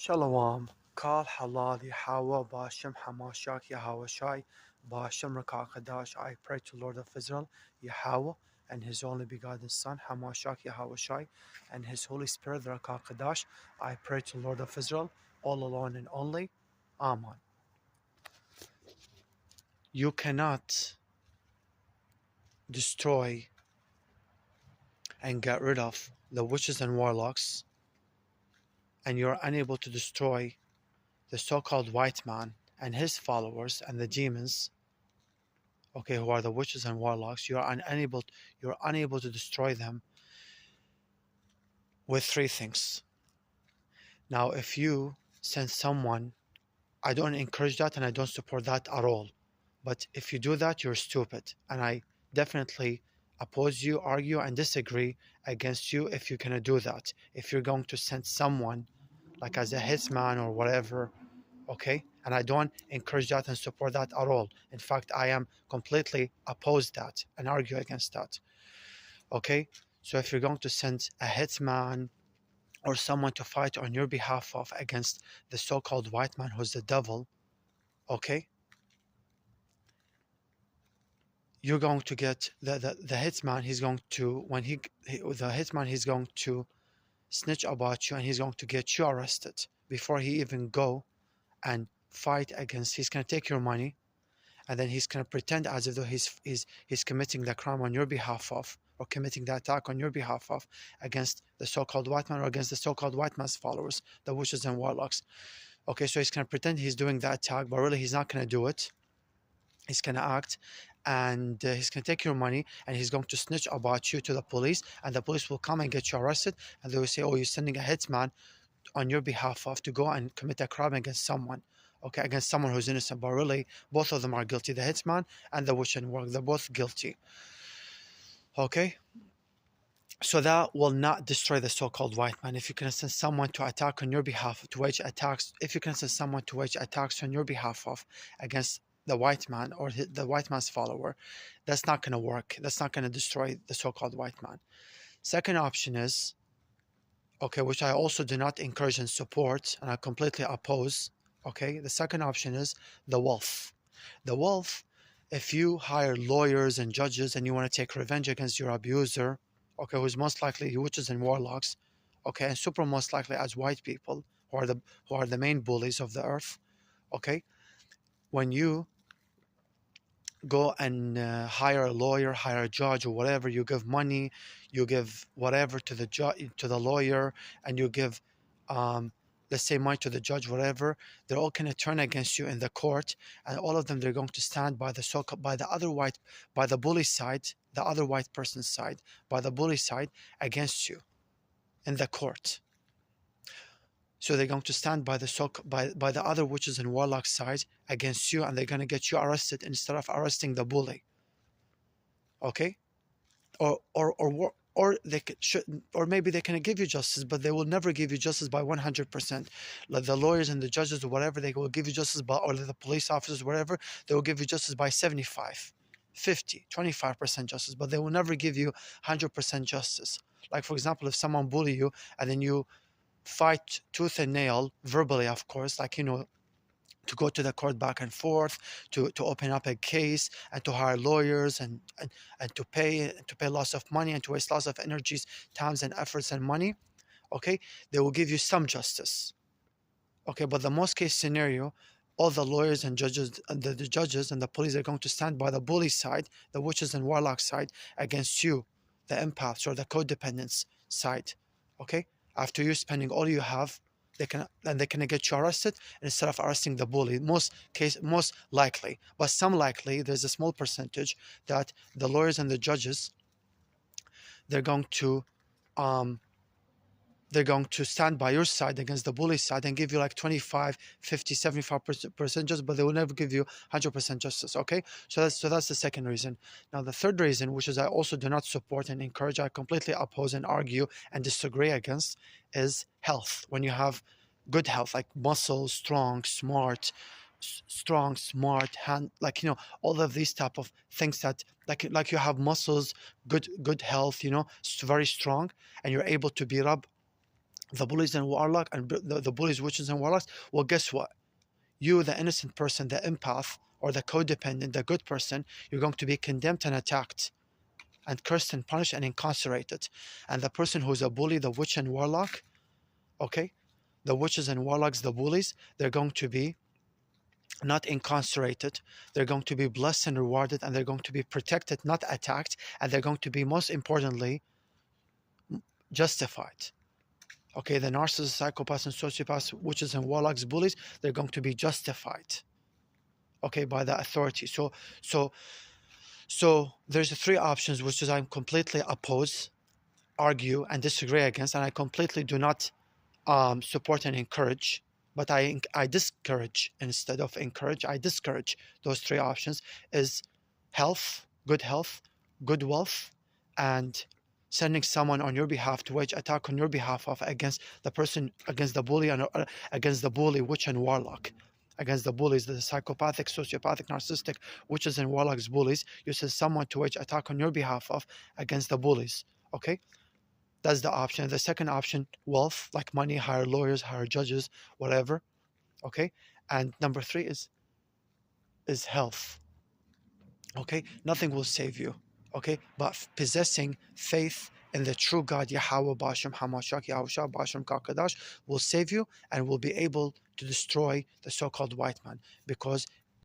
Shalom, Kal Halal Yahweh Bashem Hamashak Yahweh Shai Bashem Rakakadash. I pray to Lord of Israel, Yahweh, and His only begotten Son, Hamashak Yahweh Shai, and His Holy Spirit, Rakakadash. I pray to Lord of Israel, all alone and only. Amen. You cannot destroy and get rid of the witches and warlocks, and you're unable to destroy the so-called white man and his followers and the demons, okay, who are the witches and warlocks. You're unable to destroy them with three things. Now, if you send someone, I don't encourage that and I don't support that at all. But if you do that, you're stupid. And I definitely oppose you, argue, and disagree against you if you're going to do that. If you're going to send someone, like as a hitman or whatever, okay? And I don't encourage that and support that at all. In fact, I am completely opposed that and argue against that, okay? So if you're going to send a hitman or someone to fight on your behalf of against the so-called white man who's the devil, okay? You're going to get the hitman, he's going to, when the hitman, he's going to snitch about you and he's going to get you arrested before he even go and fight against. He's going to take your money and then he's going to pretend as if though he's committing the crime on your behalf of, or committing the attack on your behalf of, against the so-called white man or against the so-called white man's followers, the witches and warlocks. Okay, so he's going to pretend he's doing the attack, but really he's not going to do it. He's going to act, and he's going to take your money and he's going to snitch about you to the police, and the police will come and get you arrested, and they will say, oh, you're sending a hitman on your behalf of to go and commit a crime against someone, okay, against someone who's innocent. But really both of them are guilty, the hitman and the witch and warlock, they're both guilty, okay? So that will not destroy the so-called white man. If you can send someone to attack on your behalf, to wage attacks, if you can send someone to wage attacks on your behalf of against the white man or the white man's follower, that's not going to work. That's not going to destroy the so-called white man. Second option is, okay, which I also do not encourage and support, and I completely oppose, okay? The second option is the wolf. The wolf, if you hire lawyers and judges and you want to take revenge against your abuser, okay, who's most likely witches and warlocks, okay, and super most likely as white people who are the main bullies of the earth, okay? When you go and hire a lawyer, hire a judge or whatever, you give money, you give whatever to the judge, to the lawyer, and you give let's say money to the judge, whatever, they're all going to turn against you in the court, and all of them, they're going to stand by the bully side, the other white person's side, by the bully side against you in the court. So they're going to stand by the other witches and warlocks side against you, and they're going to get you arrested instead of arresting the bully. Okay, or maybe they can give you justice, but they will never give you justice by 100%. Like the lawyers and the judges or whatever, they will give you justice by, or the police officers, whatever, they will give you justice by 75, 50, 25% justice, but they will never give you 100% justice. Like for example, if someone bully you and then you fight tooth and nail, verbally of course, like, you know, to go to the court back and forth, to open up a case and to hire lawyers and to pay lots of money and to waste lots of energies, times and efforts and money, okay, they will give you some justice, okay? But the most case scenario, all the lawyers and judges and the judges and the police are going to stand by the bully side, the witches and warlocks side, against you, the empaths or the codependents side, okay? After you spending all you have, they can get you arrested instead of arresting the bully. Most likely, but some likely, there's a small percentage that the lawyers and the judges, they're going to stand by your side against the bully side and give you like 25, 50, 75% justice, but they will never give you 100% justice, okay? So that's the second reason. Now, the third reason, which is I also do not support and encourage, I completely oppose and argue and disagree against, is health. When you have good health, like muscle, strong, smart, hand, like, you know, all of these type of things that, like you have muscles, good health, you know, very strong, and you're able to beat up the bullies and warlock, and the bullies, witches, and warlocks, well, guess what? You, the innocent person, the empath, or the codependent, the good person, you're going to be condemned and attacked and cursed and punished and incarcerated. And the person who's a bully, the witch and warlock, okay, the witches and warlocks, the bullies, they're going to be not incarcerated. They're going to be blessed and rewarded, and they're going to be protected, not attacked, and they're going to be, most importantly, justified. Okay, the narcissists, psychopaths, and sociopaths, witches and warlocks, bullies, they're going to be justified, okay, by the authority. So there's three options, which is I'm completely oppose, argue, and disagree against, and I completely do not support and encourage, but I discourage instead of encourage. I discourage those three options: is health, good wealth, and sending someone on your behalf to wage attack on your behalf of against the person, against the bully, and against the bully, witch, and warlock, against the bullies, the psychopathic, sociopathic, narcissistic, witches, and warlocks, bullies. You send someone to wage attack on your behalf of against the bullies. Okay. That's the option. The second option, wealth, like money, hire lawyers, hire judges, whatever. Okay. And number three is health. Okay. Nothing will save you. Okay. But possessing faith in the true God, Yahweh Bashem Hamashak Yahushua Bashem Kakadash, will save you and will be able to destroy the so-called white man, because